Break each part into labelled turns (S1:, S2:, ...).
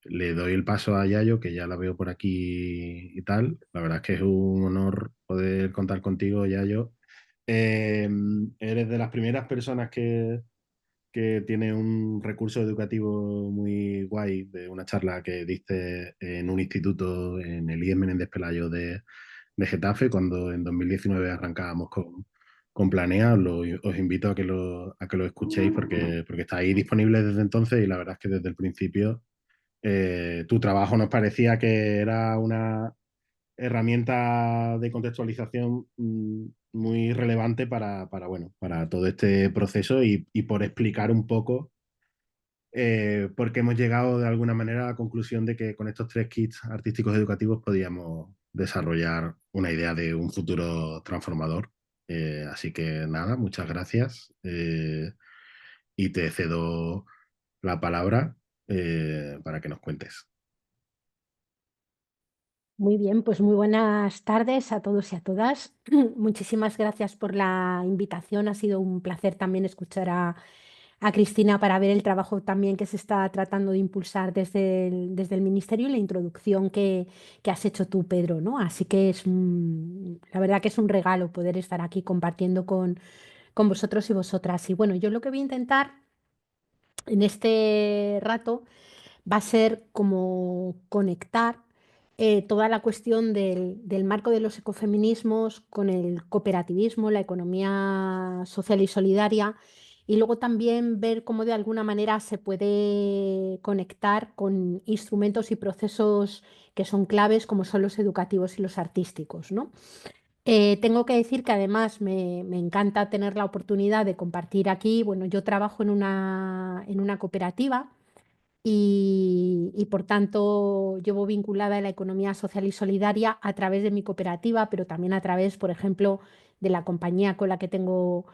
S1: le doy el paso a Yayo, que ya la veo por aquí y tal. La verdad es que es un honor poder contar contigo, Yayo. Eh, Eres de las primeras personas que tiene un recurso educativo muy guay de una charla que diste en un instituto en el IES Menéndez Pelayo de Getafe, cuando en 2019 arrancábamos con Planea. Os invito a que lo escuchéis porque está ahí disponible desde entonces y la verdad es que desde el principio tu trabajo nos parecía que era una herramienta de contextualización muy relevante bueno, para todo este proceso y por explicar un poco porque hemos llegado de alguna manera a la conclusión de que con estos tres kits artísticos educativos podíamos desarrollar una idea de un futuro transformador. Así que nada, muchas gracias y te cedo la palabra para que nos cuentes.
S2: Muy bien, pues muy buenas tardes a todos y a todas. Muchísimas gracias por la invitación. Ha sido un placer también escuchar a Cristina para ver el trabajo también que se está tratando de impulsar desde el Ministerio y la introducción que has hecho tú, Pedro, ¿no? Así que la verdad que es un regalo poder estar aquí compartiendo con vosotros y vosotras. Y bueno, yo lo que voy a intentar en este rato va a ser como conectar toda la cuestión del marco de los ecofeminismos con el cooperativismo, la economía social y solidaria, y luego también ver cómo de alguna manera se puede conectar con instrumentos y procesos que son claves, como son los educativos y los artísticos, ¿no? Tengo que decir que además me encanta tener la oportunidad de compartir aquí. Bueno, yo trabajo en una cooperativa y por tanto llevo vinculada a la economía social y solidaria a través de mi cooperativa, pero también a través, por ejemplo, de la compañía con la que tengo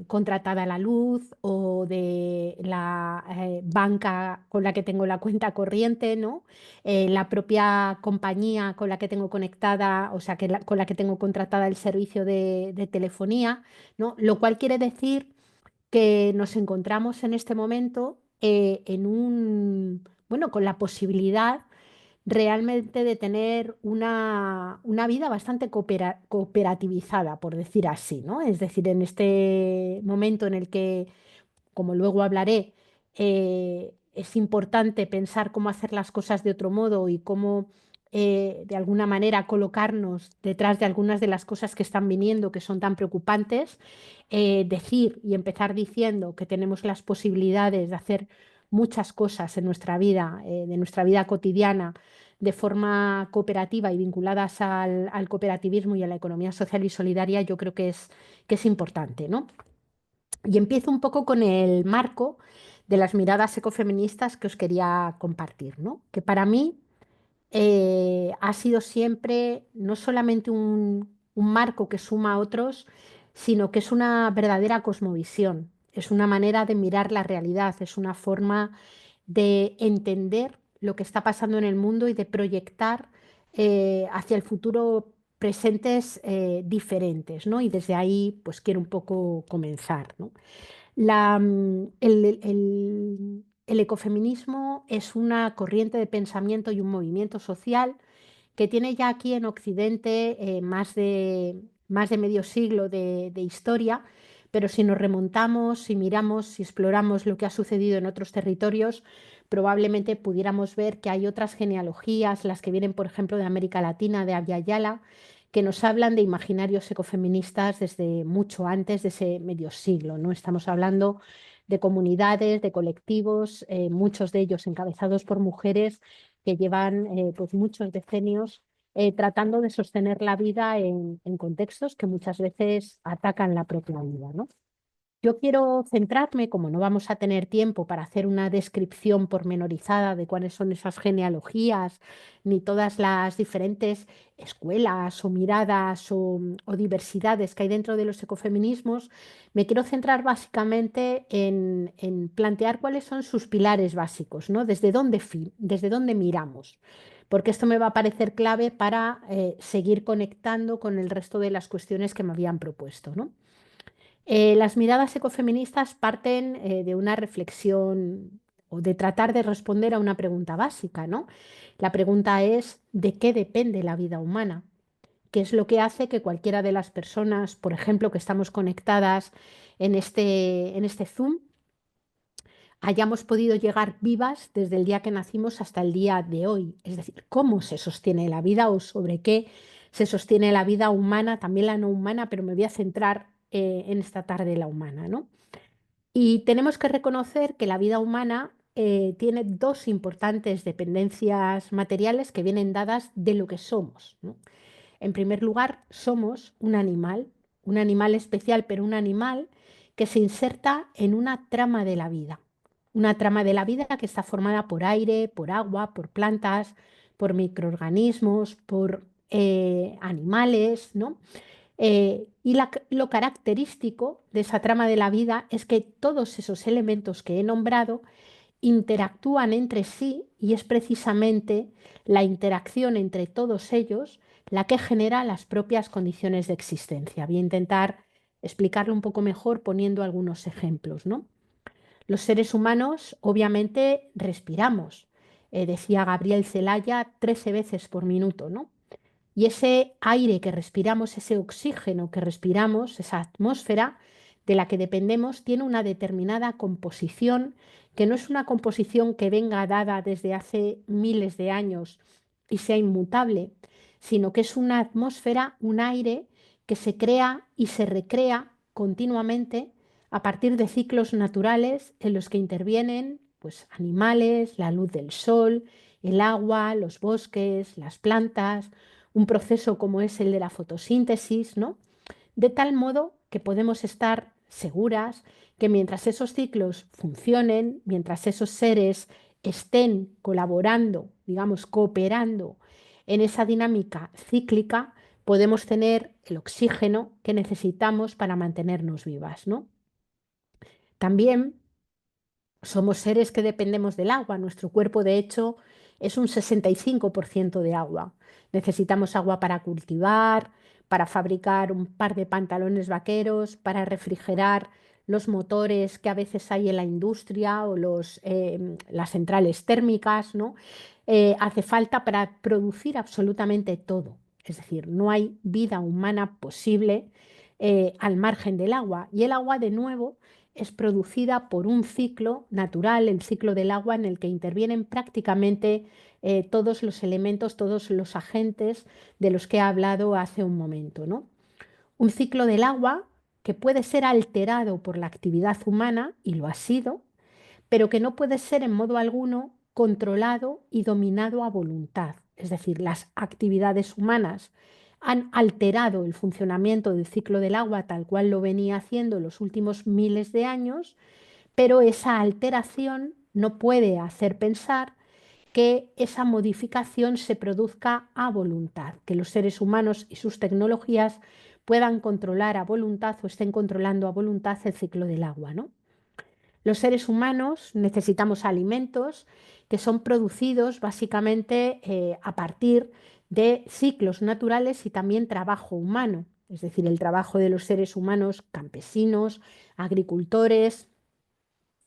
S2: contratada la luz o de la banca con la que tengo la cuenta corriente, ¿no? La propia compañía con la que tengo conectada, o sea, con la que tengo contratada el servicio de telefonía, ¿no? Lo cual quiere decir que nos encontramos en este momento bueno, con la posibilidad realmente de tener una vida bastante cooperativizada, por decir así, ¿no? Es decir, en este momento en el que, como luego hablaré, es importante pensar cómo hacer las cosas de otro modo y cómo, de alguna manera, colocarnos detrás de algunas de las cosas que están viniendo, que son tan preocupantes, decir y empezar diciendo que tenemos las posibilidades de hacer muchas cosas en nuestra vida, de nuestra vida cotidiana, de forma cooperativa y vinculadas al cooperativismo y a la economía social y solidaria, yo creo que es importante, ¿no? Y empiezo un poco con el marco de las miradas ecofeministas que os quería compartir, ¿no? Que para mí ha sido siempre no solamente un marco que suma a otros, sino que es una verdadera cosmovisión, es una manera de mirar la realidad, es una forma de entender lo que está pasando en el mundo y de proyectar hacia el futuro presentes diferentes, ¿no? Y desde ahí, pues quiero un poco comenzar, ¿no? El ecofeminismo es una corriente de pensamiento y un movimiento social que tiene ya aquí en Occidente más de medio siglo de historia, pero si nos remontamos, si miramos, si exploramos lo que ha sucedido en otros territorios, probablemente pudiéramos ver que hay otras genealogías, las que vienen, por ejemplo, de América Latina, de Abya Yala, que nos hablan de imaginarios ecofeministas desde mucho antes de ese medio siglo, ¿no? Estamos hablando de comunidades, de colectivos, muchos de ellos encabezados por mujeres que llevan pues muchos decenios tratando de sostener la vida en contextos que muchas veces atacan la propia vida, ¿no? Yo quiero centrarme, como no vamos a tener tiempo para hacer una descripción pormenorizada de cuáles son esas genealogías, ni todas las diferentes escuelas o miradas o diversidades que hay dentro de los ecofeminismos, me quiero centrar básicamente en plantear cuáles son sus pilares básicos, ¿no? Desde dónde miramos, porque esto me va a parecer clave para seguir conectando con el resto de las cuestiones que me habían propuesto, ¿no? Las miradas ecofeministas parten de una reflexión o de tratar de responder a una pregunta básica, ¿no? La pregunta es, ¿de qué depende la vida humana? ¿Qué es lo que hace que cualquiera de las personas, por ejemplo, que estamos conectadas en este Zoom, hayamos podido llegar vivas desde el día que nacimos hasta el día de hoy? Es decir, ¿cómo se sostiene la vida o sobre qué se sostiene la vida humana, también la no humana, pero me voy a centrar en esta tarde la humana, ¿no? Y tenemos que reconocer que la vida humana tiene dos importantes dependencias materiales que vienen dadas de lo que somos, ¿no? En primer lugar, somos un animal especial, pero un animal que se inserta en una trama de la vida. Una trama de la vida que está formada por aire, por agua, por plantas, por microorganismos, por animales, ¿no? Lo característico de esa trama de la vida es que todos esos elementos que he nombrado interactúan entre sí y es precisamente la interacción entre todos ellos la que genera las propias condiciones de existencia. Voy a intentar explicarlo un poco mejor poniendo algunos ejemplos, ¿no? Los seres humanos obviamente respiramos. Decía Gabriel Celaya 13 veces por minuto, ¿no? Y ese aire que respiramos, ese oxígeno que respiramos, esa atmósfera de la que dependemos, tiene una determinada composición, que no es una composición que venga dada desde hace miles de años y sea inmutable, sino que es una atmósfera, un aire que se crea y se recrea continuamente a partir de ciclos naturales en los que intervienen pues, animales, la luz del sol, el agua, los bosques, las plantas, un proceso como es el de la fotosíntesis, ¿no? De tal modo que podemos estar seguras que mientras esos ciclos funcionen, mientras esos seres estén colaborando, digamos, cooperando en esa dinámica cíclica, podemos tener el oxígeno que necesitamos para mantenernos vivas, ¿no? También somos seres que dependemos del agua. Nuestro cuerpo, de hecho, es un 65% de agua. Necesitamos agua para cultivar, para fabricar un par de pantalones vaqueros, para refrigerar los motores que a veces hay en la industria o las centrales térmicas, ¿no? Hace falta para producir absolutamente todo. Es decir, no hay vida humana posible al margen del agua. Y el agua, de nuevo, es producida por un ciclo natural, el ciclo del agua, en el que intervienen prácticamente todos los elementos, todos los agentes de los que he hablado hace un momento, ¿no? Un ciclo del agua que puede ser alterado por la actividad humana, y lo ha sido, pero que no puede ser en modo alguno controlado y dominado a voluntad. Es decir, las actividades humanas han alterado el funcionamiento del ciclo del agua tal cual lo venía haciendo en los últimos miles de años, pero esa alteración no puede hacer pensar que esa modificación se produzca a voluntad, que los seres humanos y sus tecnologías puedan controlar a voluntad o estén controlando a voluntad el ciclo del agua, ¿no? Los seres humanos necesitamos alimentos que son producidos básicamente a partir de ciclos naturales y también trabajo humano, es decir, el trabajo de los seres humanos campesinos, agricultores,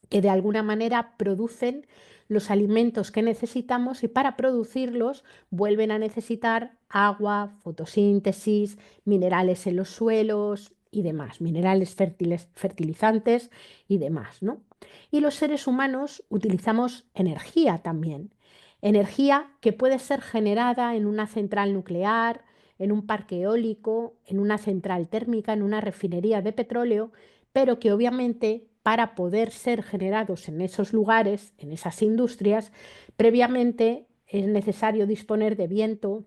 S2: que de alguna manera producen los alimentos que necesitamos y para producirlos vuelven a necesitar agua, fotosíntesis, minerales en los suelos y demás, minerales fertilizantes y demás, ¿no? Y los seres humanos utilizamos energía también, energía que puede ser generada en una central nuclear, en un parque eólico, en una central térmica, en una refinería de petróleo, pero que obviamente para poder ser generados en esos lugares, en esas industrias, previamente es necesario disponer de viento,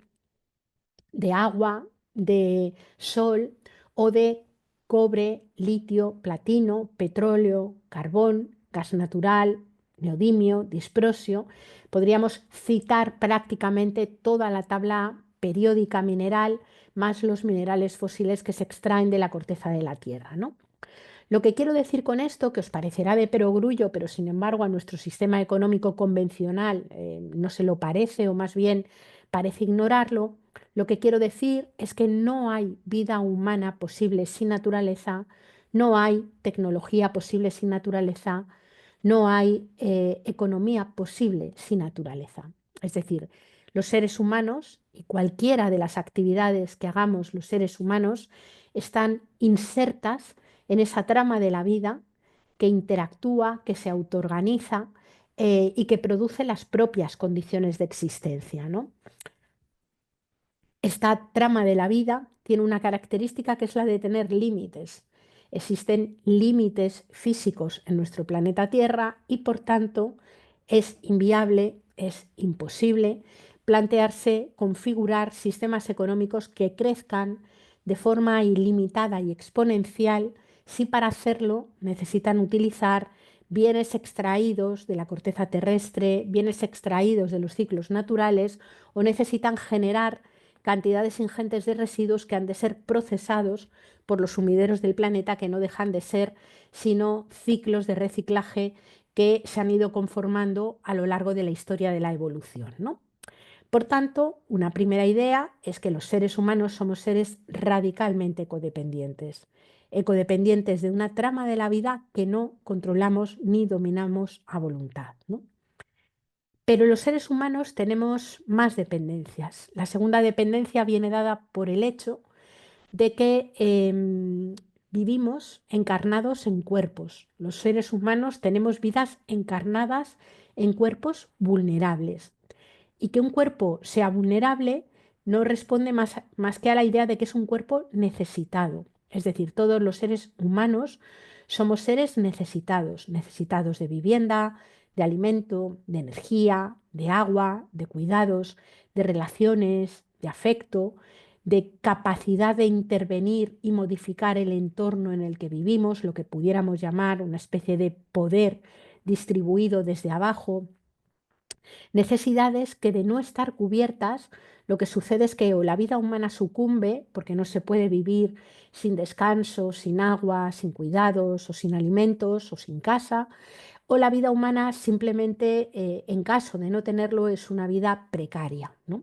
S2: de agua, de sol o de cobre, litio, platino, petróleo, carbón, gas natural, neodimio, disprosio. Podríamos citar prácticamente toda la tabla periódica mineral más los minerales fósiles que se extraen de la corteza de la Tierra, ¿no? Lo que quiero decir con esto, que os parecerá de perogrullo, pero sin embargo a nuestro sistema económico convencional no se lo parece o más bien parece ignorarlo, lo que quiero decir es que no hay vida humana posible sin naturaleza, no hay tecnología posible sin naturaleza, no hay economía posible sin naturaleza. Es decir, los seres humanos y cualquiera de las actividades que hagamos los seres humanos están insertas en esa trama de la vida que interactúa, que se autoorganiza y que produce las propias condiciones de existencia, ¿no? Esta trama de la vida tiene una característica que es la de tener límites. Existen límites físicos en nuestro planeta Tierra y por tanto es inviable, es imposible plantearse configurar sistemas económicos que crezcan de forma ilimitada y exponencial si para hacerlo necesitan utilizar bienes extraídos de la corteza terrestre, bienes extraídos de los ciclos naturales o necesitan generar cantidades ingentes de residuos que han de ser procesados por los sumideros del planeta, que no dejan de ser sino ciclos de reciclaje que se han ido conformando a lo largo de la historia de la evolución, ¿no? Por tanto, una primera idea es que los seres humanos somos seres radicalmente codependientes, ecodependientes de una trama de la vida que no controlamos ni dominamos a voluntad, ¿no? Pero los seres humanos tenemos más dependencias. La segunda dependencia viene dada por el hecho de que vivimos encarnados en cuerpos. Los seres humanos tenemos vidas encarnadas en cuerpos vulnerables. Y que un cuerpo sea vulnerable no responde más que a la idea de que es un cuerpo necesitado. Es decir, todos los seres humanos somos seres necesitados, necesitados de vivienda, de alimento, de energía, de agua, de cuidados, de relaciones, de afecto, de capacidad de intervenir y modificar el entorno en el que vivimos, lo que pudiéramos llamar una especie de poder distribuido desde abajo. Necesidades que de no estar cubiertas, lo que sucede es que o la vida humana sucumbe, porque no se puede vivir sin descanso, sin agua, sin cuidados, o sin alimentos, o sin casa, o la vida humana simplemente, en caso de no tenerlo, es una vida precaria, ¿no?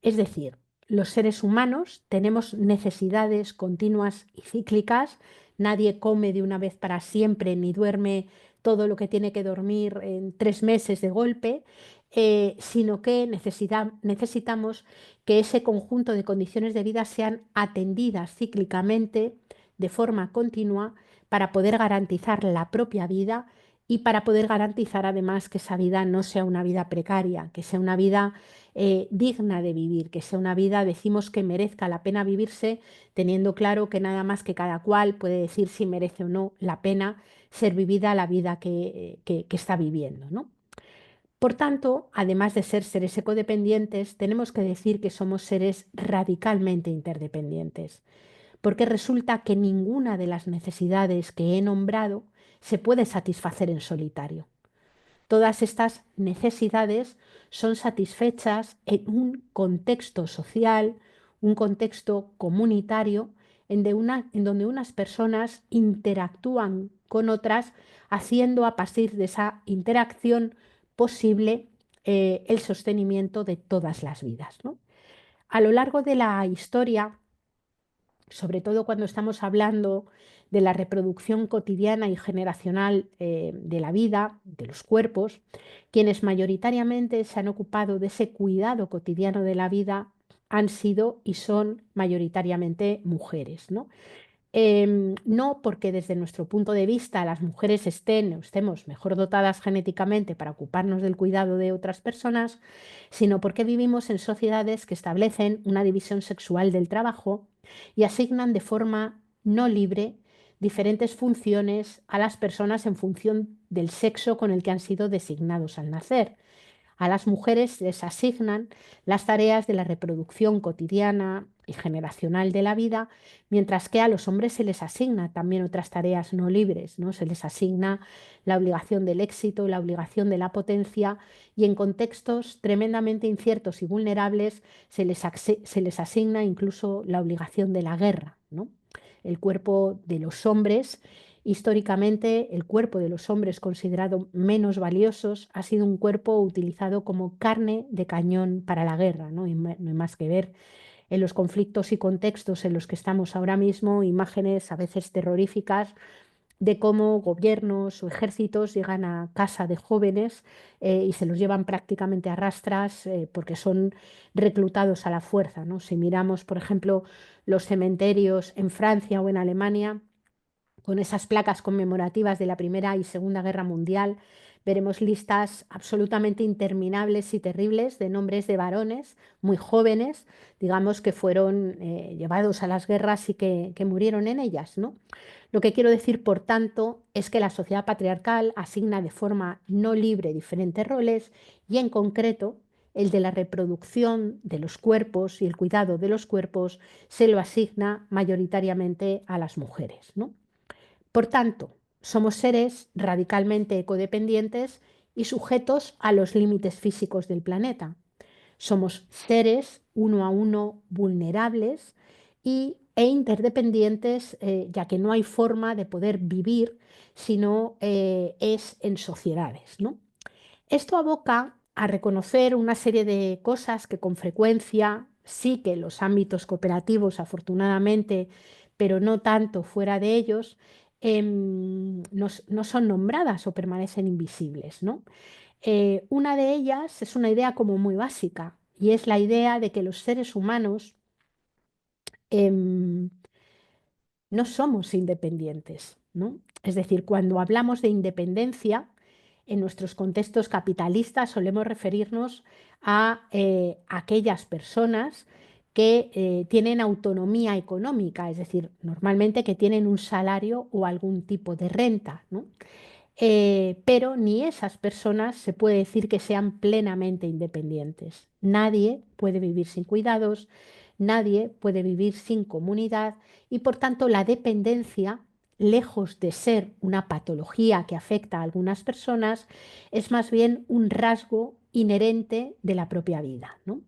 S2: Es decir, los seres humanos tenemos necesidades continuas y cíclicas. Nadie come de una vez para siempre ni duerme todo lo que tiene que dormir en 3 meses de golpe, sino que necesitamos que ese conjunto de condiciones de vida sean atendidas cíclicamente de forma continua para poder garantizar la propia vida y para poder garantizar además que esa vida no sea una vida precaria, que sea una vida digna de vivir, que sea una vida, decimos, que merezca la pena vivirse, teniendo claro que nada más que cada cual puede decir si merece o no la pena ser vivida la vida que está viviendo, ¿no? Por tanto, además de ser seres ecodependientes, tenemos que decir que somos seres radicalmente interdependientes, porque resulta que ninguna de las necesidades que he nombrado se puede satisfacer en solitario. Todas estas necesidades son satisfechas en un contexto social, un contexto comunitario, en donde unas personas interactúan con otras, haciendo a partir de esa interacción posible el sostenimiento de todas las vidas, ¿no? A lo largo de la historia, sobre todo cuando estamos hablando de la reproducción cotidiana y generacional de la vida, de los cuerpos, quienes mayoritariamente se han ocupado de ese cuidado cotidiano de la vida han sido y son mayoritariamente mujeres, ¿no? No porque desde nuestro punto de vista las mujeres estén o estemos mejor dotadas genéticamente para ocuparnos del cuidado de otras personas, sino porque vivimos en sociedades que establecen una división sexual del trabajo y asignan de forma no libre diferentes funciones a las personas en función del sexo con el que han sido designados al nacer. A las mujeres les asignan las tareas de la reproducción cotidiana y generacional de la vida, mientras que a los hombres se les asigna también otras tareas no libres, ¿no? Se les asigna la obligación del éxito, la obligación de la potencia y en contextos tremendamente inciertos y vulnerables se les asigna incluso la obligación de la guerra, ¿no? El cuerpo de los hombres, históricamente, el cuerpo de los hombres considerado menos valiosos ha sido un cuerpo utilizado como carne de cañón para la guerra, ¿no? Y no hay más que ver en los conflictos y contextos en los que estamos ahora mismo, imágenes a veces terroríficas de cómo gobiernos o ejércitos llegan a casa de jóvenes y se los llevan prácticamente a rastras porque son reclutados a la fuerza, ¿no? Si miramos, por ejemplo, los cementerios en Francia o en Alemania, con esas placas conmemorativas de la Primera y Segunda Guerra Mundial, veremos listas absolutamente interminables y terribles de nombres de varones muy jóvenes, digamos, que fueron llevados a las guerras y que murieron en ellas, ¿no? Lo que quiero decir, por tanto, es que la sociedad patriarcal asigna de forma no libre diferentes roles y, en concreto, el de la reproducción de los cuerpos y el cuidado de los cuerpos se lo asigna mayoritariamente a las mujeres, ¿no? Por tanto, somos seres radicalmente ecodependientes y sujetos a los límites físicos del planeta. Somos seres uno a uno vulnerables e interdependientes, ya que no hay forma de poder vivir si no es en sociedades, ¿no? Esto aboca a reconocer una serie de cosas que con frecuencia sí que en los ámbitos cooperativos, afortunadamente, pero no tanto fuera de ellos, no son nombradas o permanecen invisibles, ¿no? Una de ellas es una idea como muy básica y es la idea de que los seres humanos em, no somos independientes, ¿no? Es decir, cuando hablamos de independencia, en nuestros contextos capitalistas solemos referirnos a aquellas personas que tienen autonomía económica, es decir, normalmente que tienen un salario o algún tipo de renta, ¿no? Pero ni esas personas se puede decir que sean plenamente independientes. Nadie puede vivir sin cuidados, nadie puede vivir sin comunidad y por tanto la dependencia, lejos de ser una patología que afecta a algunas personas, es más bien un rasgo inherente de la propia vida, ¿no?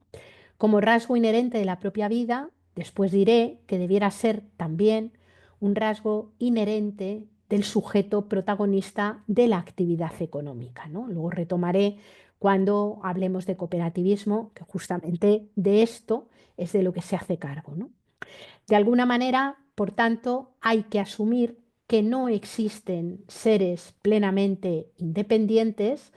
S2: Como rasgo inherente de la propia vida, después diré que debiera ser también un rasgo inherente del sujeto protagonista de la actividad económica, ¿no? Luego retomaré cuando hablemos de cooperativismo, que justamente de esto es de lo que se hace cargo, ¿no? De alguna manera, por tanto, hay que asumir que no existen seres plenamente independientes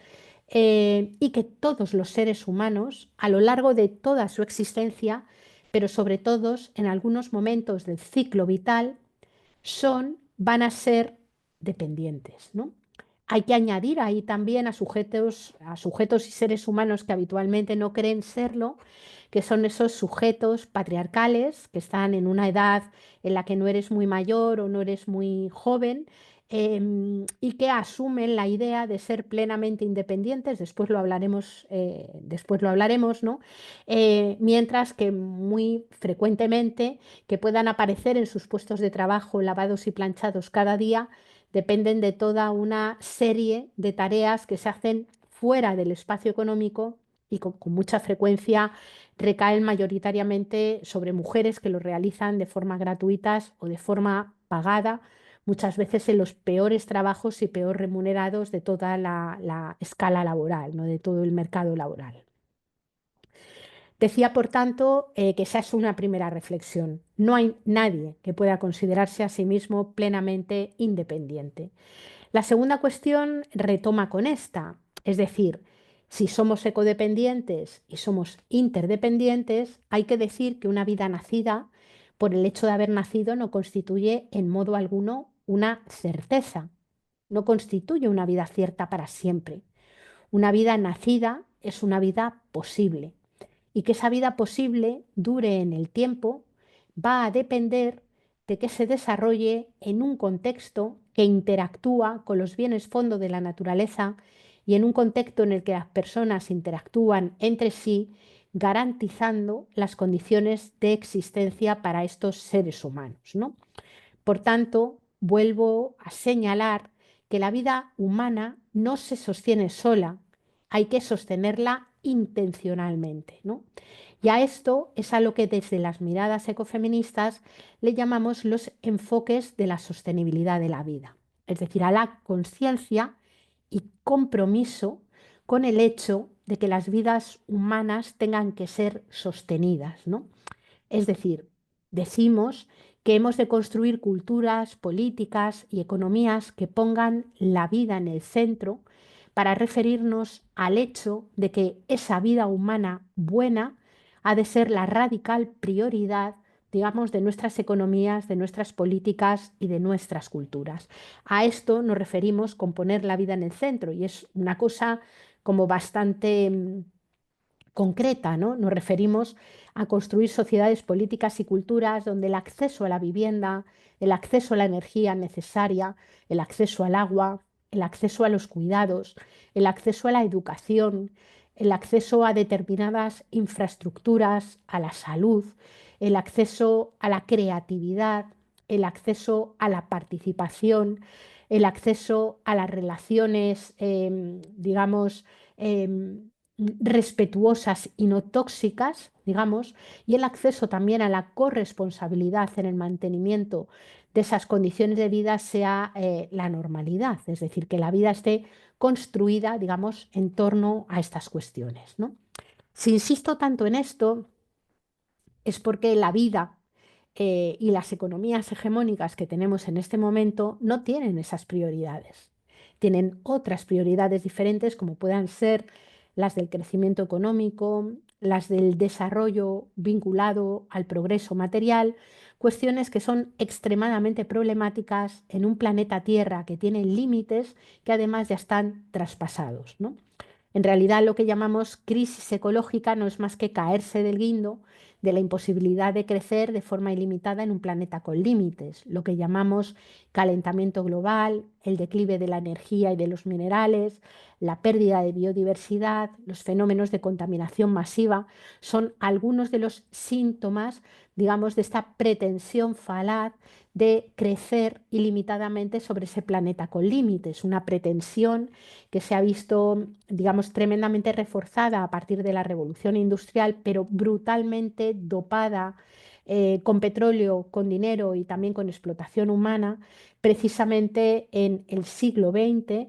S2: y que todos los seres humanos, a lo largo de toda su existencia, pero sobre todo en algunos momentos del ciclo vital, van a ser dependientes, ¿no? Hay que añadir ahí también a sujetos y seres humanos que habitualmente no creen serlo, que son esos sujetos patriarcales que están en una edad en la que no eres muy mayor o no eres muy joven y que asumen la idea de ser plenamente independientes, después lo hablaremos, ¿no? Mientras que muy frecuentemente que puedan aparecer en sus puestos de trabajo lavados y planchados cada día, dependen de toda una serie de tareas que se hacen fuera del espacio económico y con mucha frecuencia recaen mayoritariamente sobre mujeres que lo realizan de forma gratuitas o de forma pagada, muchas veces en los peores trabajos y peor remunerados de toda la escala laboral, ¿no? De todo el mercado laboral. Decía, por tanto, que esa es una primera reflexión. No hay nadie que pueda considerarse a sí mismo plenamente independiente. La segunda cuestión retoma con esta, es decir, si somos ecodependientes y somos interdependientes, hay que decir que una vida nacida, por el hecho de haber nacido, no constituye en modo alguno una certeza, no constituye una vida cierta para siempre. Una vida nacida es una vida posible y que esa vida posible dure en el tiempo va a depender de que se desarrolle en un contexto que interactúa con los bienes fondo de la naturaleza y en un contexto en el que las personas interactúan entre sí, garantizando las condiciones de existencia para estos seres humanos, ¿no? Por tanto, vuelvo a señalar que la vida humana no se sostiene sola, hay que sostenerla intencionalmente, ¿no? Y a esto es a lo que desde las miradas ecofeministas le llamamos los enfoques de la sostenibilidad de la vida, es decir, a la conciencia y compromiso con el hecho de que las vidas humanas tengan que ser sostenidas, ¿no? Es decir, decimos que hemos de construir culturas, políticas y economías que pongan la vida en el centro para referirnos al hecho de que esa vida humana buena ha de ser la radical prioridad, digamos, de nuestras economías, de nuestras políticas y de nuestras culturas. A esto nos referimos con poner la vida en el centro y es una cosa como bastante concreta, ¿no? Nos referimos a construir sociedades políticas y culturas donde el acceso a la vivienda, el acceso a la energía necesaria, el acceso al agua, el acceso a los cuidados, el acceso a la educación, el acceso a determinadas infraestructuras, a la salud, el acceso a la creatividad, el acceso a la participación, el acceso a las relaciones, digamos, em, respetuosas y no tóxicas, digamos, y el acceso también a la corresponsabilidad en el mantenimiento de esas condiciones de vida sea la normalidad, es decir, que la vida esté construida, digamos, en torno a estas cuestiones, ¿no? Si insisto tanto en esto, es porque la vida y las economías hegemónicas que tenemos en este momento no tienen esas prioridades. Tienen otras prioridades diferentes como puedan ser las del crecimiento económico, las del desarrollo vinculado al progreso material, cuestiones que son extremadamente problemáticas en un planeta Tierra que tiene límites que además ya están traspasados, ¿no? En realidad, lo que llamamos crisis ecológica no es más que caerse del guindo de la imposibilidad de crecer de forma ilimitada en un planeta con límites, lo que llamamos calentamiento global, el declive de la energía y de los minerales, la pérdida de biodiversidad, los fenómenos de contaminación masiva, son algunos de los síntomas, digamos, de esta pretensión falaz de crecer ilimitadamente sobre ese planeta con límites, una pretensión que se ha visto, digamos, tremendamente reforzada a partir de la revolución industrial, pero brutalmente dopada con petróleo, con dinero y también con explotación humana, precisamente en el siglo XX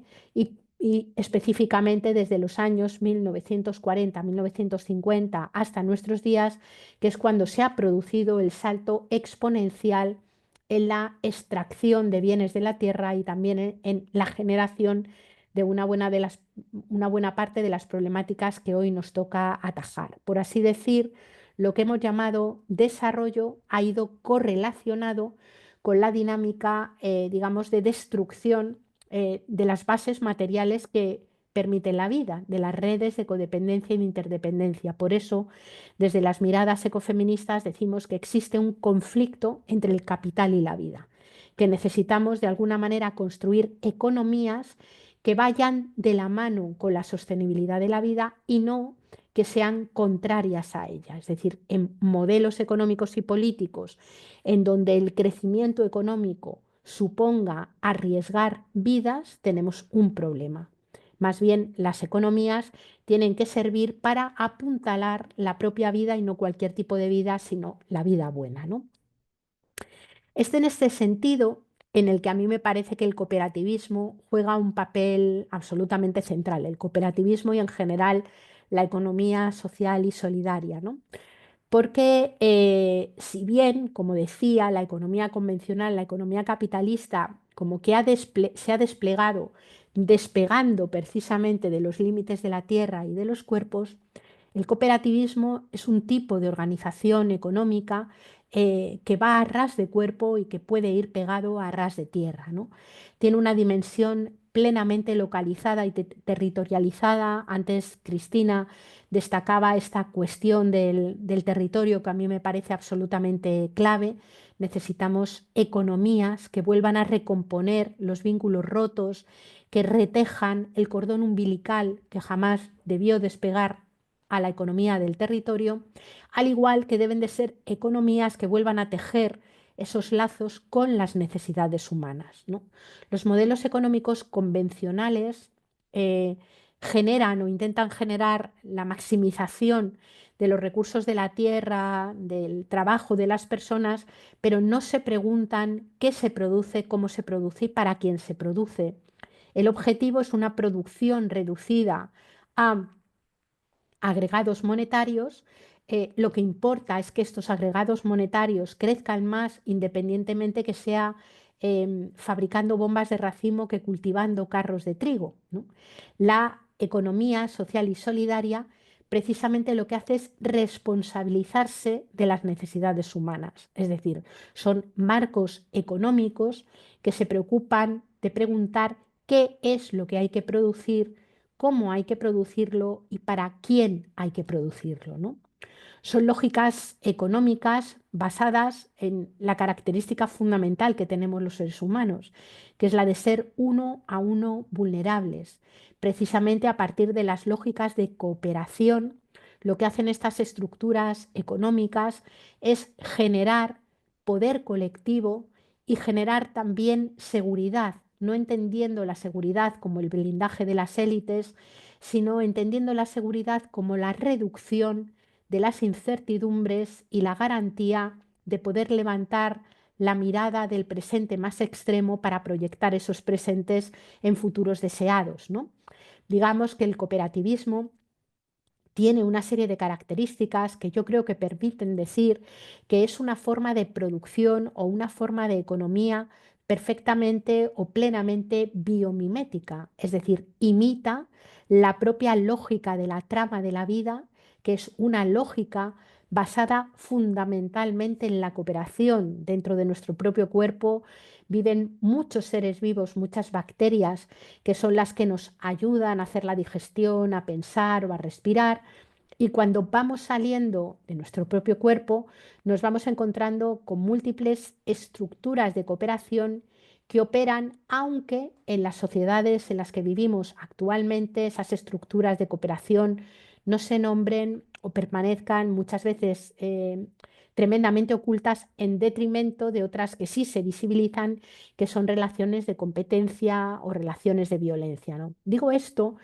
S2: y específicamente desde los años 1940-1950 hasta nuestros días, que es cuando se ha producido el salto exponencial en la extracción de bienes de la tierra y también en la generación de una buena parte de las problemáticas que hoy nos toca atajar. Por así decir, lo que hemos llamado desarrollo ha ido correlacionado con la dinámica, digamos, de destrucción de las bases materiales que permiten la vida, de las redes de codependencia y de interdependencia. Por eso, desde las miradas ecofeministas decimos que existe un conflicto entre el capital y la vida, que necesitamos de alguna manera construir economías que vayan de la mano con la sostenibilidad de la vida y no que sean contrarias a ella. Es decir, en modelos económicos y políticos en donde el crecimiento económico suponga arriesgar vidas, tenemos un problema. Más bien, las economías tienen que servir para apuntalar la propia vida y no cualquier tipo de vida, sino la vida buena, ¿no? Es en este sentido en el que a mí me parece que el cooperativismo juega un papel absolutamente central, el cooperativismo y en general la economía social y solidaria, ¿no? Porque si bien, como decía, la economía convencional, la economía capitalista, como que se ha desplegado despegando precisamente de los límites de la tierra y de los cuerpos, el cooperativismo es un tipo de organización económica que va a ras de cuerpo y que puede ir pegado a ras de tierra, ¿no? Tiene una dimensión plenamente localizada y territorializada. Antes Cristina destacaba esta cuestión del territorio que a mí me parece absolutamente clave. Necesitamos economías que vuelvan a recomponer los vínculos rotos, que retejan el cordón umbilical que jamás debió despegar a la economía del territorio, al igual que deben de ser economías que vuelvan a tejer esos lazos con las necesidades humanas, ¿no? Los modelos económicos convencionales generan o intentan generar la maximización de los recursos de la tierra, del trabajo de las personas, pero no se preguntan qué se produce, cómo se produce y para quién se produce. El objetivo es una producción reducida a agregados monetarios lo que importa es que estos agregados monetarios crezcan más independientemente que sea fabricando bombas de racimo que cultivando carros de trigo, ¿no? La economía social y solidaria precisamente lo que hace es responsabilizarse de las necesidades humanas, es decir, son marcos económicos que se preocupan de preguntar qué es lo que hay que producir, cómo hay que producirlo y para quién hay que producirlo, ¿no? Son lógicas económicas basadas en la característica fundamental que tenemos los seres humanos, que es la de ser uno a uno vulnerables. Precisamente a partir de las lógicas de cooperación, lo que hacen estas estructuras económicas es generar poder colectivo y generar también seguridad, no entendiendo la seguridad como el blindaje de las élites, sino entendiendo la seguridad como la reducción de las incertidumbres y la garantía de poder levantar la mirada del presente más extremo para proyectar esos presentes en futuros deseados, ¿no? Digamos que el cooperativismo tiene una serie de características que yo creo que permiten decir que es una forma de producción o una forma de economía perfectamente o plenamente biomimética, es decir, imita la propia lógica de la trama de la vida, que es una lógica basada fundamentalmente en la cooperación. Dentro de nuestro propio cuerpo viven muchos seres vivos, muchas bacterias, que son las que nos ayudan a hacer la digestión, a pensar o a respirar. Y cuando vamos saliendo de nuestro propio cuerpo, nos vamos encontrando con múltiples estructuras de cooperación que operan, aunque en las sociedades en las que vivimos actualmente esas estructuras de cooperación no se nombren o permanezcan muchas veces tremendamente ocultas en detrimento de otras que sí se visibilizan, que son relaciones de competencia o relaciones de violencia, ¿no? Digo esto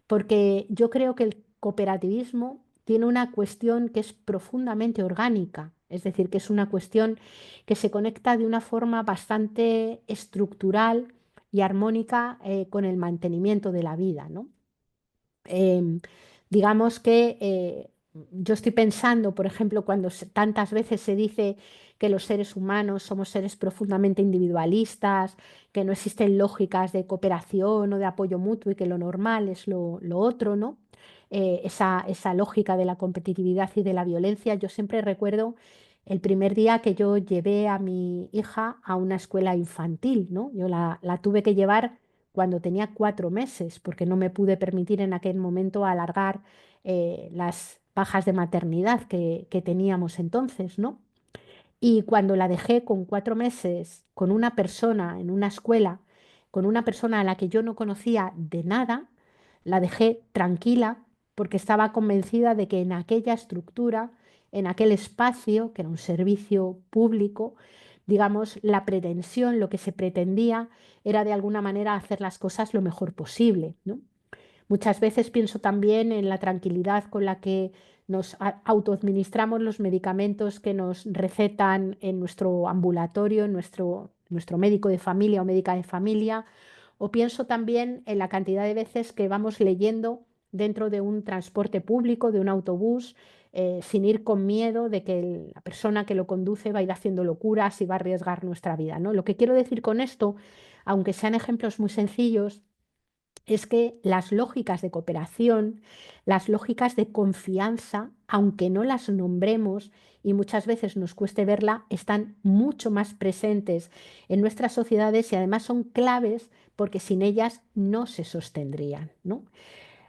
S2: porque yo creo que el cooperativismo tiene una cuestión que es profundamente orgánica, es decir, que es una cuestión que se conecta de una forma bastante estructural y armónica con el mantenimiento de la vida, ¿no? Em, digamos que yo estoy pensando, por ejemplo, cuando tantas veces se dice que los seres humanos somos seres profundamente individualistas, que no existen lógicas de cooperación o de apoyo mutuo y que lo normal es lo otro, ¿no? Esa lógica de la competitividad y de la violencia. Yo siempre recuerdo el primer día que yo llevé a mi hija a una escuela infantil, ¿no? Yo la tuve que llevar cuando tenía 4 meses, porque no me pude permitir en aquel momento alargar las bajas de maternidad que teníamos entonces, ¿no? Y cuando la dejé con 4 meses con una persona en una escuela, con una persona a la que yo no conocía de nada, la dejé tranquila porque estaba convencida de que en aquella estructura, en aquel espacio, que era un servicio público, digamos, la pretensión, lo que se pretendía era de alguna manera hacer las cosas lo mejor posible, ¿no? Muchas veces pienso también en la tranquilidad con la que nos autoadministramos los medicamentos que nos recetan en nuestro ambulatorio, en nuestro médico de familia o médica de familia, o pienso también en la cantidad de veces que vamos leyendo dentro de un transporte público, de un autobús, sin ir con miedo de que la persona que lo conduce va a ir haciendo locuras y va a arriesgar nuestra vida, ¿no? Lo que quiero decir con esto, aunque sean ejemplos muy sencillos, es que las lógicas de cooperación, las lógicas de confianza, aunque no las nombremos y muchas veces nos cueste verla, están mucho más presentes en nuestras sociedades y además son claves porque sin ellas no se sostendrían, ¿no?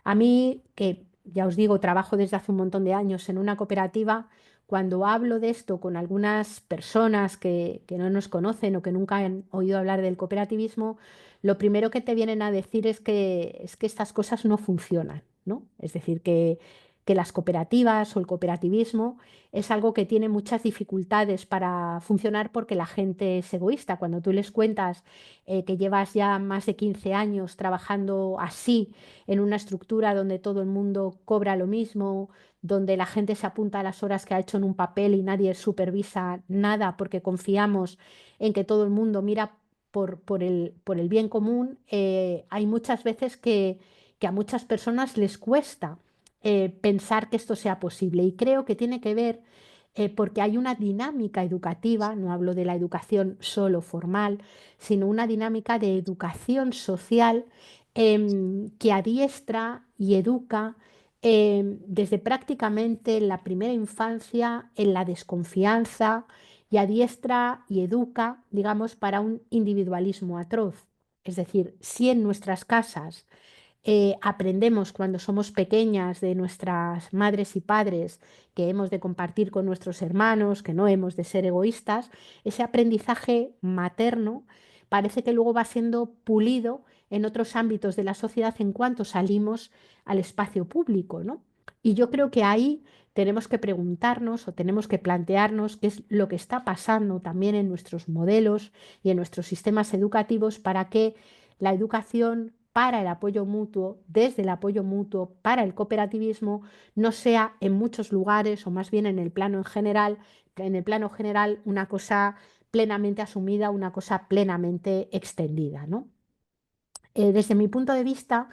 S2: A mí, que ya os digo, trabajo desde hace un montón de años en una cooperativa, cuando hablo de esto con algunas personas que no nos conocen o que nunca han oído hablar del cooperativismo, lo primero que te vienen a decir es que estas cosas no funcionan, ¿no? Es decir, que las cooperativas o el cooperativismo es algo que tiene muchas dificultades para funcionar porque la gente es egoísta. Cuando tú les cuentas que llevas ya más de 15 años trabajando así, en una estructura donde todo el mundo cobra lo mismo, donde la gente se apunta a las horas que ha hecho en un papel y nadie supervisa nada porque confiamos en que todo el mundo mira por el bien común, hay muchas veces que a muchas personas les cuesta pensar que esto sea posible. Y creo que tiene que ver porque hay una dinámica educativa, no hablo de la educación solo formal, sino una dinámica de educación social que adiestra y educa desde prácticamente la primera infancia en la desconfianza y adiestra y educa, digamos, para un individualismo atroz. Es decir, si en nuestras casas aprendemos cuando somos pequeñas de nuestras madres y padres que hemos de compartir con nuestros hermanos, que no hemos de ser egoístas, ese aprendizaje materno parece que luego va siendo pulido en otros ámbitos de la sociedad en cuanto salimos al espacio público, ¿no? Y yo creo que ahí tenemos que preguntarnos o tenemos que plantearnos qué es lo que está pasando también en nuestros modelos y en nuestros sistemas educativos para que la educación para el apoyo mutuo, desde el apoyo mutuo para el cooperativismo, no sea en muchos lugares o más bien en el plano general, una cosa plenamente asumida, una cosa plenamente extendida, ¿no? Desde mi punto de vista,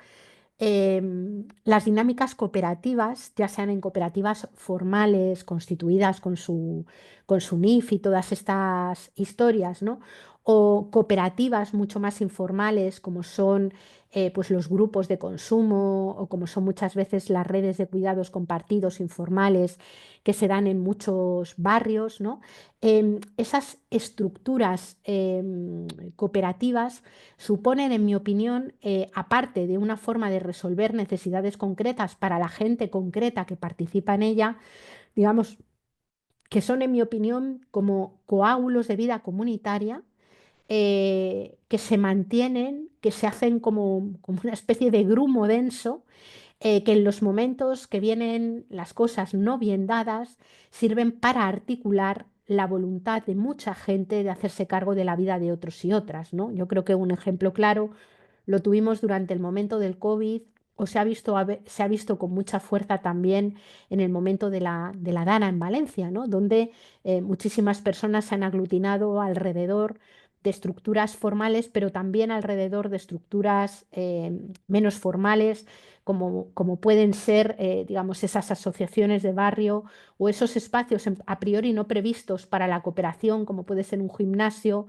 S2: las dinámicas cooperativas, ya sean en cooperativas formales, constituidas con su NIF y todas estas historias, ¿no? O cooperativas mucho más informales, como son pues los grupos de consumo o como son muchas veces las redes de cuidados compartidos informales que se dan en muchos barrios, ¿no? Esas estructuras cooperativas suponen, en mi opinión, aparte de una forma de resolver necesidades concretas para la gente concreta que participa en ella, digamos, que son, en mi opinión, como coágulos de vida comunitaria que se mantienen, que se hacen como una especie de grumo denso que en los momentos que vienen las cosas no bien dadas sirven para articular la voluntad de mucha gente de hacerse cargo de la vida de otros y otras, ¿no? Yo creo que un ejemplo claro lo tuvimos durante el momento del COVID o se ha visto con mucha fuerza también en el momento de la Dana en Valencia, ¿no? Donde muchísimas personas se han aglutinado alrededor de estructuras formales, pero también alrededor de estructuras menos formales, como pueden ser, digamos, esas asociaciones de barrio o esos espacios a priori no previstos para la cooperación, como puede ser un gimnasio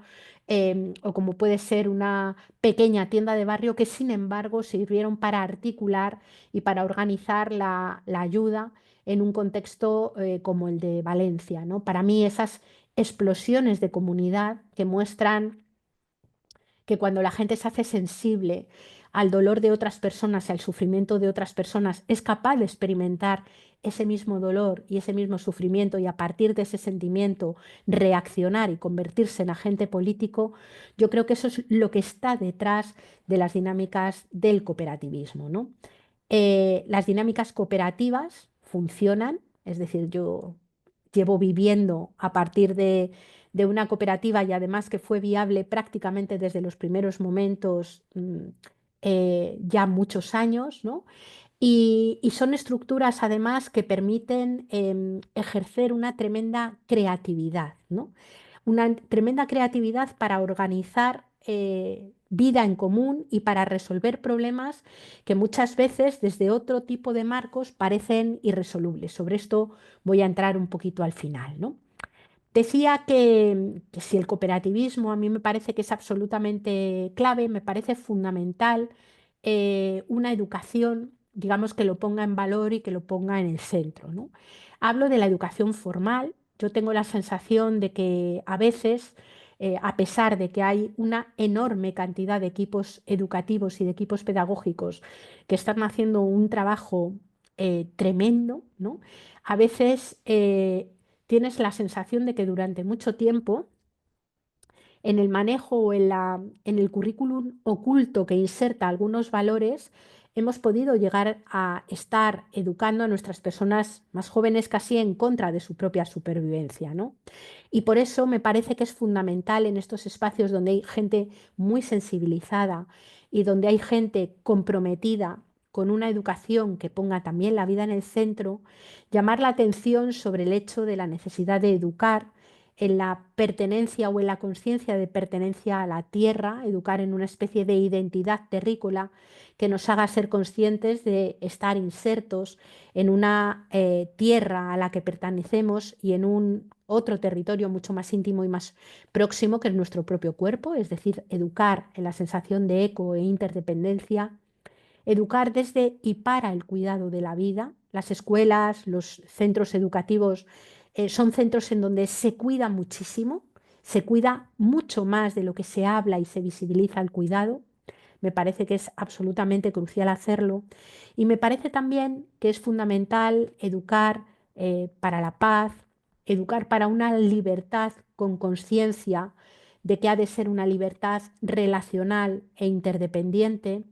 S2: o como puede ser una pequeña tienda de barrio, que sin embargo sirvieron para articular y para organizar la ayuda en un contexto como el de Valencia, ¿no? Para mí esas explosiones de comunidad que muestran que cuando la gente se hace sensible al dolor de otras personas y al sufrimiento de otras personas, es capaz de experimentar ese mismo dolor y ese mismo sufrimiento y a partir de ese sentimiento reaccionar y convertirse en agente político, yo creo que eso es lo que está detrás de las dinámicas del cooperativismo, ¿no? Las dinámicas cooperativas funcionan, es decir, yo llevo viviendo a partir de una cooperativa y además que fue viable prácticamente desde los primeros momentos ya muchos años, ¿no? Y son estructuras además que permiten ejercer una tremenda creatividad, ¿no? Una tremenda creatividad para organizar vida en común y para resolver problemas que muchas veces desde otro tipo de marcos parecen irresolubles. Sobre esto voy a entrar un poquito al final, ¿no? Decía que si el cooperativismo a mí me parece que es absolutamente clave, me parece fundamental una educación, digamos, que lo ponga en valor y que lo ponga en el centro, ¿no? Hablo de la educación formal. Yo tengo la sensación de que a veces, a pesar de que hay una enorme cantidad de equipos educativos y de equipos pedagógicos que están haciendo un trabajo tremendo, ¿no? A veces tienes la sensación de que durante mucho tiempo en el manejo o en el currículum oculto que inserta algunos valores, hemos podido llegar a estar educando a nuestras personas más jóvenes casi en contra de su propia supervivencia, ¿no? Y por eso me parece que es fundamental en estos espacios donde hay gente muy sensibilizada y donde hay gente comprometida con una educación que ponga también la vida en el centro, llamar la atención sobre el hecho de la necesidad de educar en la pertenencia o en la conciencia de pertenencia a la tierra, educar en una especie de identidad terrícola que nos haga ser conscientes de estar insertos en una tierra a la que pertenecemos y en un otro territorio mucho más íntimo y más próximo que es nuestro propio cuerpo, es decir, educar en la sensación de eco e interdependencia, educar desde y para el cuidado de la vida. Las escuelas, los centros educativos son centros en donde se cuida muchísimo, se cuida mucho más de lo que se habla y se visibiliza el cuidado. Me parece que es absolutamente crucial hacerlo. Y me parece también que es fundamental educar para la paz, educar para una libertad con conciencia de que ha de ser una libertad relacional e interdependiente,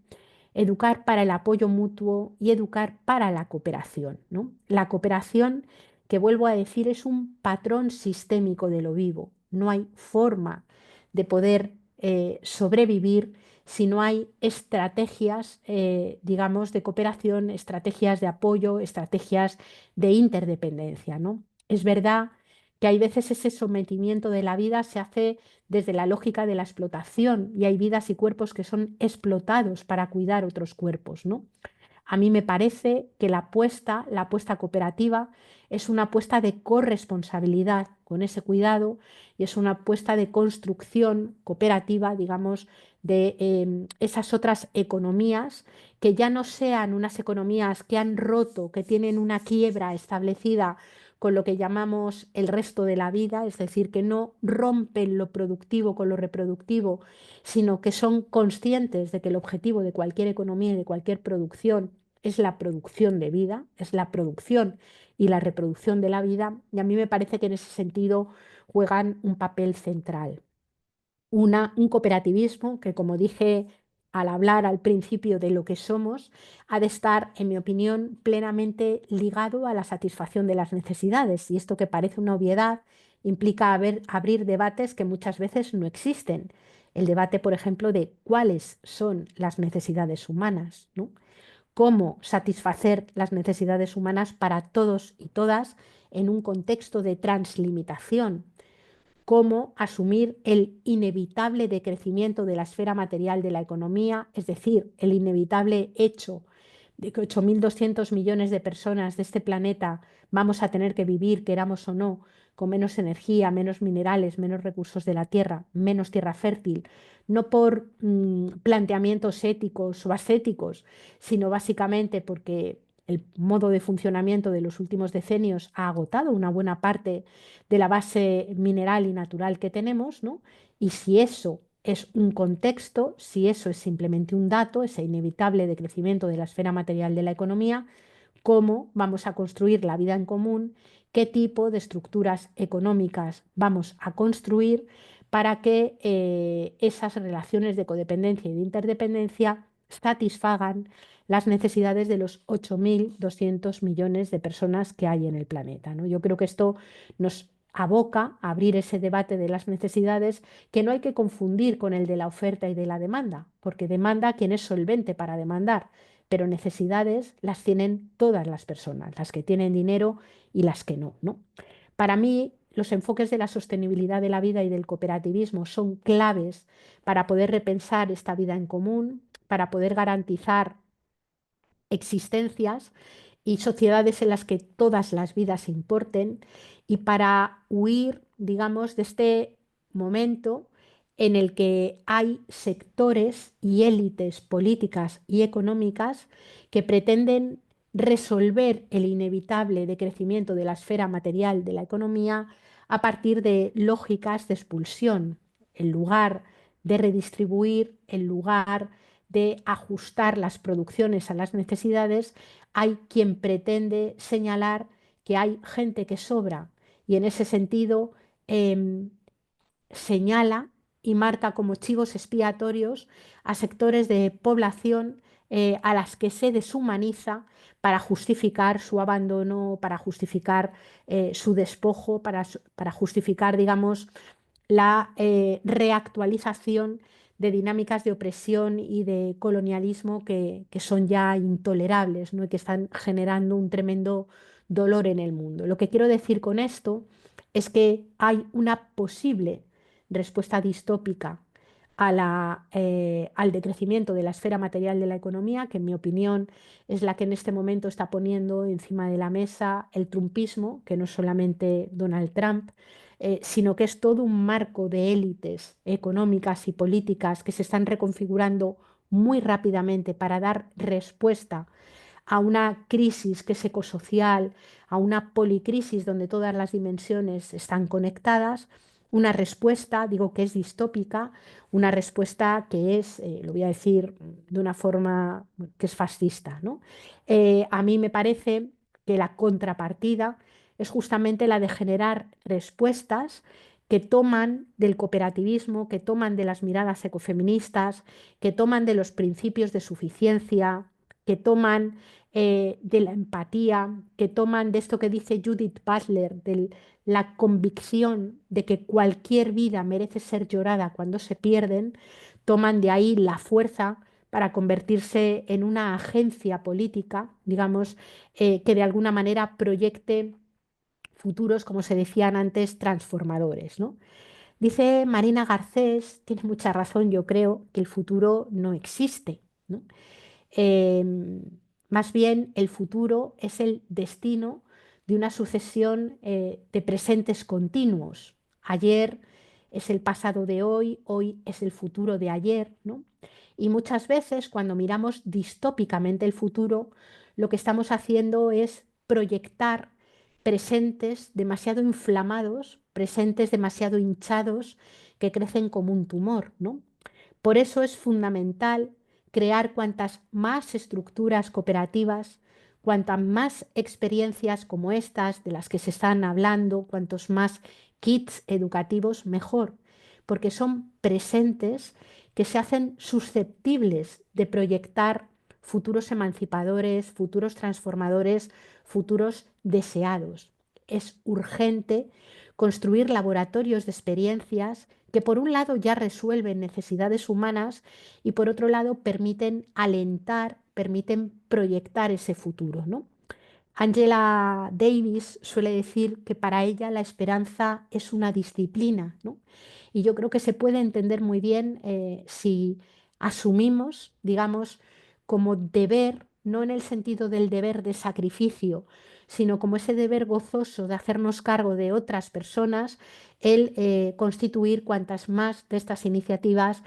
S2: educar para el apoyo mutuo y educar para la cooperación, ¿no? La cooperación, que vuelvo a decir, es un patrón sistémico de lo vivo. No hay forma de poder sobrevivir si no hay estrategias, digamos, de cooperación, estrategias de apoyo, estrategias de interdependencia, ¿no? Es verdad que hay veces ese sometimiento de la vida se hace desde la lógica de la explotación y hay vidas y cuerpos que son explotados para cuidar otros cuerpos, ¿no? A mí me parece que la apuesta cooperativa, es una apuesta de corresponsabilidad con ese cuidado y es una apuesta de construcción cooperativa, digamos, de esas otras economías que ya no sean unas economías que han roto, que tienen una quiebra establecida con lo que llamamos el resto de la vida, es decir, que no rompen lo productivo con lo reproductivo, sino que son conscientes de que el objetivo de cualquier economía y de cualquier producción es la producción de vida, es la producción y la reproducción de la vida, y a mí me parece que en ese sentido juegan un papel central. Un cooperativismo que, como dije al hablar al principio de lo que somos, ha de estar, en mi opinión, plenamente ligado a la satisfacción de las necesidades. Y esto que parece una obviedad implica abrir debates que muchas veces no existen. El debate, por ejemplo, de cuáles son las necesidades humanas, ¿no? Cómo satisfacer las necesidades humanas para todos y todas en un contexto de translimitación, cómo asumir el inevitable decrecimiento de la esfera material de la economía, es decir, el inevitable hecho de que 8.200 millones de personas de este planeta vamos a tener que vivir, queramos o no, con menos energía, menos minerales, menos recursos de la tierra, menos tierra fértil, no por planteamientos éticos o ascéticos, sino básicamente porque el modo de funcionamiento de los últimos decenios ha agotado una buena parte de la base mineral y natural que tenemos, ¿no? Y si eso es un contexto, si eso es simplemente un dato, ese inevitable decrecimiento de la esfera material de la economía, cómo vamos a construir la vida en común, qué tipo de estructuras económicas vamos a construir para que esas relaciones de codependencia y de interdependencia satisfagan las necesidades de los 8.200 millones de personas que hay en el planeta, ¿no? Yo creo que esto nos aboca a abrir ese debate de las necesidades que no hay que confundir con el de la oferta y de la demanda, porque demanda quien es solvente para demandar, pero necesidades las tienen todas las personas, las que tienen dinero y las que no, ¿no? Para mí, los enfoques de la sostenibilidad de la vida y del cooperativismo son claves para poder repensar esta vida en común, para poder garantizar existencias y sociedades en las que todas las vidas importen y para huir, digamos, de este momento en el que hay sectores y élites políticas y económicas que pretenden resolver el inevitable decrecimiento de la esfera material de la economía a partir de lógicas de expulsión, en lugar de redistribuir, en lugar de ajustar las producciones a las necesidades, hay quien pretende señalar que hay gente que sobra y en ese sentido eh, señala y marca como chivos expiatorios a sectores de población a las que se deshumaniza para justificar su abandono, para justificar su despojo, para justificar, digamos, la reactualización de dinámicas de opresión y de colonialismo que son ya intolerables, ¿no? Y que están generando un tremendo dolor en el mundo. Lo que quiero decir con esto es que hay una posible respuesta distópica al decrecimiento de la esfera material de la economía, que en mi opinión es la que en este momento está poniendo encima de la mesa el trumpismo, que no es solamente Donald Trump, sino que es todo un marco de élites económicas y políticas que se están reconfigurando muy rápidamente para dar respuesta a una crisis que es ecosocial, a una policrisis donde todas las dimensiones están conectadas, una respuesta, digo que es distópica, una respuesta que es, lo voy a decir de una forma que es fascista, ¿no? A mí me parece que la contrapartida es justamente la de generar respuestas que toman del cooperativismo, que toman de las miradas ecofeministas, que toman de los principios de suficiencia, que toman de la empatía, que toman de esto que dice Judith Butler, de la convicción de que cualquier vida merece ser llorada cuando se pierden, toman de ahí la fuerza para convertirse en una agencia política, digamos, que de alguna manera proyecte futuros, como se decían antes, transformadores, ¿no? Dice Marina Garcés, tiene mucha razón, yo creo, que el futuro no existe, ¿no? Eh, Más bien el futuro es el destino de una sucesión de presentes continuos. Ayer es el pasado de hoy, hoy es el futuro de ayer, ¿no? Y muchas veces cuando miramos distópicamente el futuro, lo que estamos haciendo es proyectar presentes demasiado inflamados, presentes demasiado hinchados, que crecen como un tumor, ¿no? Por eso es fundamental crear cuantas más estructuras cooperativas, cuantas más experiencias como estas de las que se están hablando, cuantos más kits educativos, mejor, porque son presentes que se hacen susceptibles de proyectar futuros emancipadores, futuros transformadores, futuros deseados. Es urgente construir laboratorios de experiencias que por un lado ya resuelven necesidades humanas y por otro lado permiten alentar, permiten proyectar ese futuro, ¿no? Angela Davis suele decir que para ella la esperanza es una disciplina, ¿no? Y yo creo que se puede entender muy bien si asumimos, digamos, como deber, no en el sentido del deber de sacrificio, sino como ese deber gozoso de hacernos cargo de otras personas, el constituir cuantas más de estas iniciativas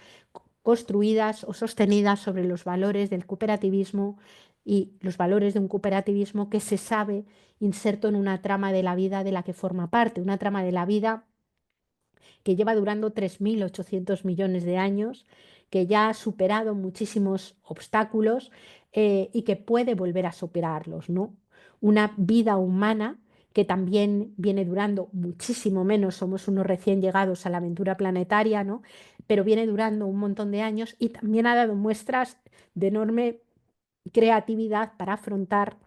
S2: construidas o sostenidas sobre los valores del cooperativismo y los valores de un cooperativismo que se sabe inserto en una trama de la vida de la que forma parte, una trama de la vida que lleva durando 3.800 millones de años, que ya ha superado muchísimos obstáculos y que puede volver a superarlos, ¿no? Una vida humana que también viene durando muchísimo menos, somos unos recién llegados a la aventura planetaria, ¿no? Pero viene durando un montón de años y también ha dado muestras de enorme creatividad para afrontar,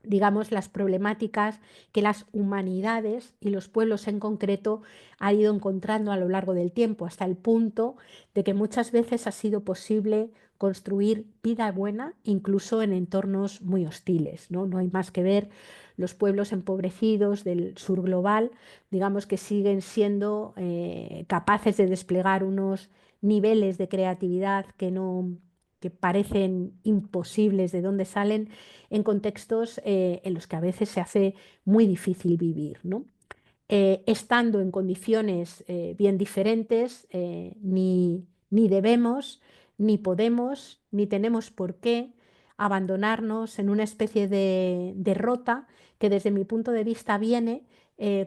S2: digamos, las problemáticas que las humanidades y los pueblos en concreto han ido encontrando a lo largo del tiempo, hasta el punto de que muchas veces ha sido posible construir vida buena incluso en entornos muy hostiles, ¿no? No hay más que ver los pueblos empobrecidos del sur global, digamos que siguen siendo capaces de desplegar unos niveles de creatividad que no que parecen imposibles de dónde salen en contextos en los que a veces se hace muy difícil vivir, ¿no? Estando en condiciones bien diferentes, ni debemos, ni podemos, ni tenemos por qué abandonarnos en una especie de derrota que desde mi punto de vista viene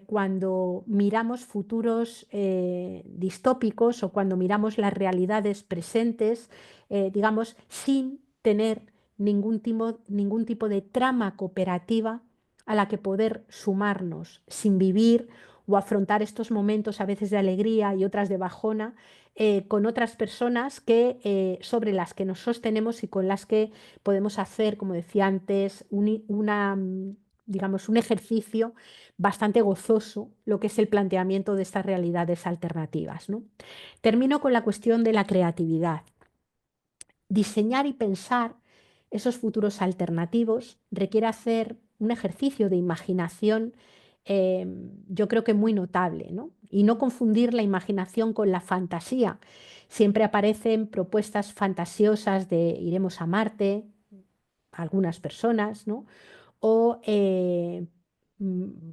S2: cuando miramos futuros distópicos o cuando miramos las realidades presentes, digamos, sin tener ningún tipo de trama cooperativa a la que poder sumarnos sin vivir o afrontar estos momentos a veces de alegría y otras de bajona con otras personas sobre las que nos sostenemos y con las que podemos hacer, como decía antes, digamos, un ejercicio bastante gozoso, lo que es el planteamiento de estas realidades alternativas, ¿no? Termino con la cuestión de la creatividad. Diseñar y pensar esos futuros alternativos requiere hacer un ejercicio de imaginación yo creo que muy notable, ¿no? Y no confundir la imaginación con la fantasía. Siempre aparecen propuestas fantasiosas de iremos a Marte, algunas personas, ¿no? O mm,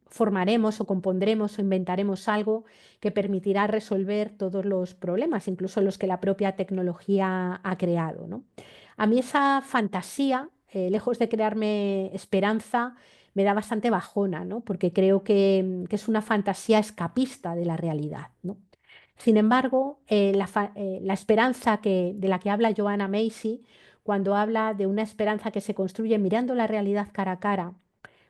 S2: formaremos o compondremos o inventaremos algo que permitirá resolver todos los problemas, incluso los que la propia tecnología ha creado, ¿no? A mí esa fantasía, lejos de crearme esperanza, me da bastante bajona, ¿no? Porque creo que es una fantasía escapista de la realidad, ¿no? Sin embargo, la esperanza de la que habla Joanna Macy, cuando habla de una esperanza que se construye mirando la realidad cara a cara,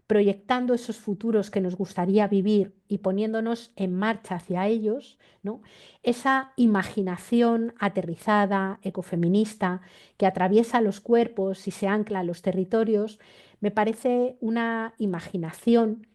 S2: proyectando esos futuros que nos gustaría vivir y poniéndonos en marcha hacia ellos, ¿no? Esa imaginación aterrizada, ecofeminista, que atraviesa los cuerpos y se ancla a los territorios, me parece una imaginación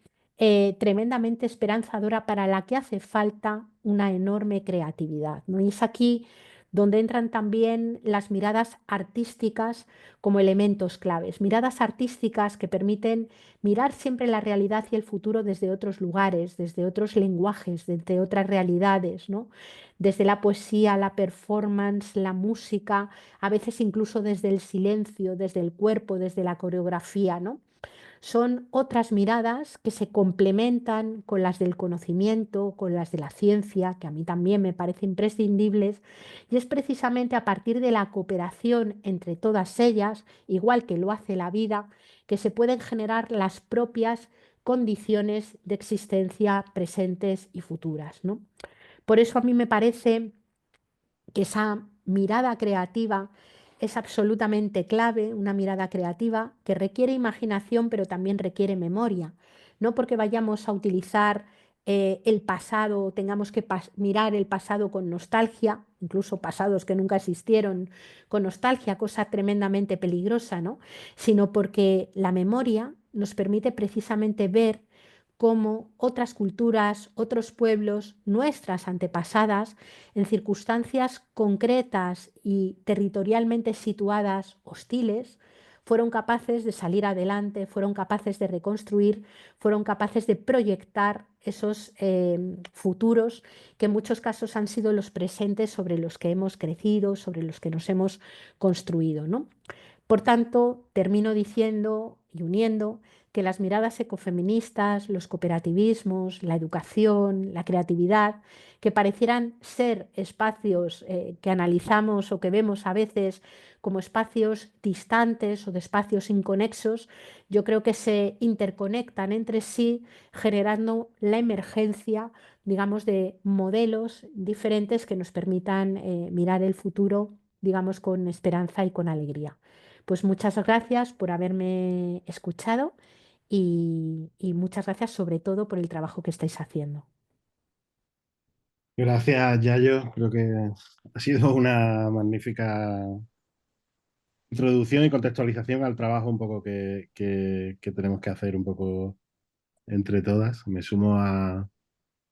S2: tremendamente esperanzadora para la que hace falta una enorme creatividad, ¿no? Y es aquí donde entran también las miradas artísticas como elementos claves, miradas artísticas que permiten mirar siempre la realidad y el futuro desde otros lugares, desde otros lenguajes, desde otras realidades, ¿no? Desde la poesía, la performance, la música, a veces incluso desde el silencio, desde el cuerpo, desde la coreografía, ¿no? Son otras miradas que se complementan con las del conocimiento, con las de la ciencia, que a mí también me parecen imprescindibles, y es precisamente a partir de la cooperación entre todas ellas, igual que lo hace la vida, que se pueden generar las propias condiciones de existencia presentes y futuras, ¿no? Por eso a mí me parece que esa mirada creativa es absolutamente clave, una mirada creativa que requiere imaginación, pero también requiere memoria. No porque vayamos a utilizar el pasado, o tengamos que mirar el pasado con nostalgia, incluso pasados que nunca existieron con nostalgia, cosa tremendamente peligrosa, ¿no? Sino porque la memoria nos permite precisamente ver cómo otras culturas, otros pueblos, nuestras antepasadas, en circunstancias concretas y territorialmente situadas hostiles, fueron capaces de salir adelante, fueron capaces de reconstruir, fueron capaces de proyectar esos futuros que en muchos casos han sido los presentes sobre los que hemos crecido, sobre los que nos hemos construido, ¿no? Por tanto, termino diciendo y uniendo que las miradas ecofeministas, los cooperativismos, la educación, la creatividad, que parecieran ser espacios que analizamos o que vemos a veces como espacios distantes o de espacios inconexos, yo creo que se interconectan entre sí, generando la emergencia, digamos, de modelos diferentes que nos permitan mirar el futuro, digamos, con esperanza y con alegría. Pues muchas gracias por haberme escuchado y muchas gracias sobre todo por el trabajo que estáis haciendo.
S1: Gracias, Yayo. Creo que ha sido una magnífica introducción y contextualización al trabajo un poco que tenemos que hacer un poco entre todas. Me sumo a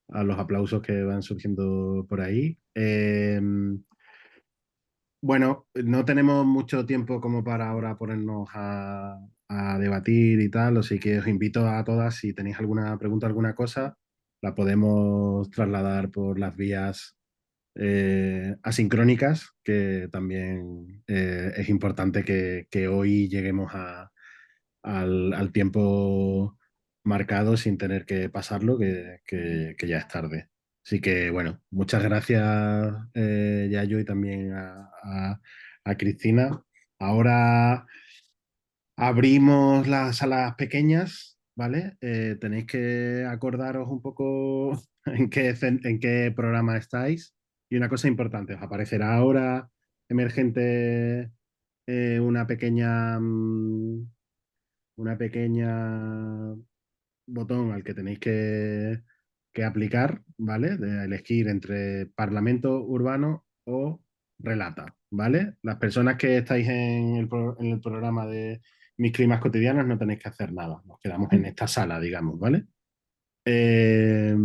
S1: los aplausos que van surgiendo por ahí. Bueno, no tenemos mucho tiempo como para ahora ponernos a debatir y tal, así que os invito a todas, si tenéis alguna pregunta, alguna cosa, la podemos trasladar por las vías asincrónicas, que también es importante que hoy lleguemos al tiempo marcado sin tener que pasarlo, que ya es tarde. Así que bueno, muchas gracias, Yayo, y también a Cristina. Ahora abrimos las salas pequeñas, ¿vale? Tenéis que acordaros un poco en qué programa estáis. Y una cosa importante, os aparecerá ahora emergente una pequeña botón al que tenéis que aplicar, ¿vale? De elegir entre Parlamento Urbano o Relata, ¿vale? Las personas que estáis en el programa de Mis Climas Cotidianos no tenéis que hacer nada, nos quedamos en esta sala, digamos, ¿vale? Eh,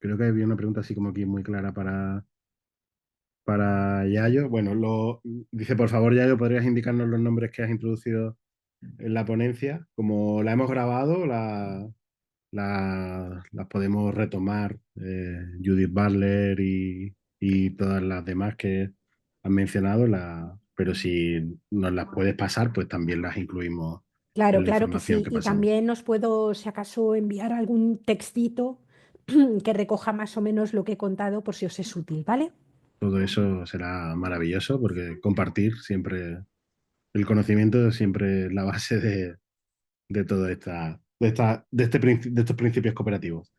S1: Creo que había una pregunta así como aquí muy clara para Yayo. Bueno, dice, por favor, Yayo, ¿podrías indicarnos los nombres que has introducido en la ponencia. Como la hemos grabado, las podemos retomar, Judith Butler y todas las demás que han mencionado, pero si nos las puedes pasar, pues también las incluimos
S2: Claro,
S1: en la
S2: claro que
S1: información
S2: sí.
S1: que
S2: Y
S1: pasamos.
S2: también os puedo, si acaso, enviar algún textito que recoja más o menos lo que he contado por si os es útil, ¿vale?
S1: Todo eso será maravilloso porque compartir siempre, el conocimiento siempre es la base de todo de estos principios cooperativos.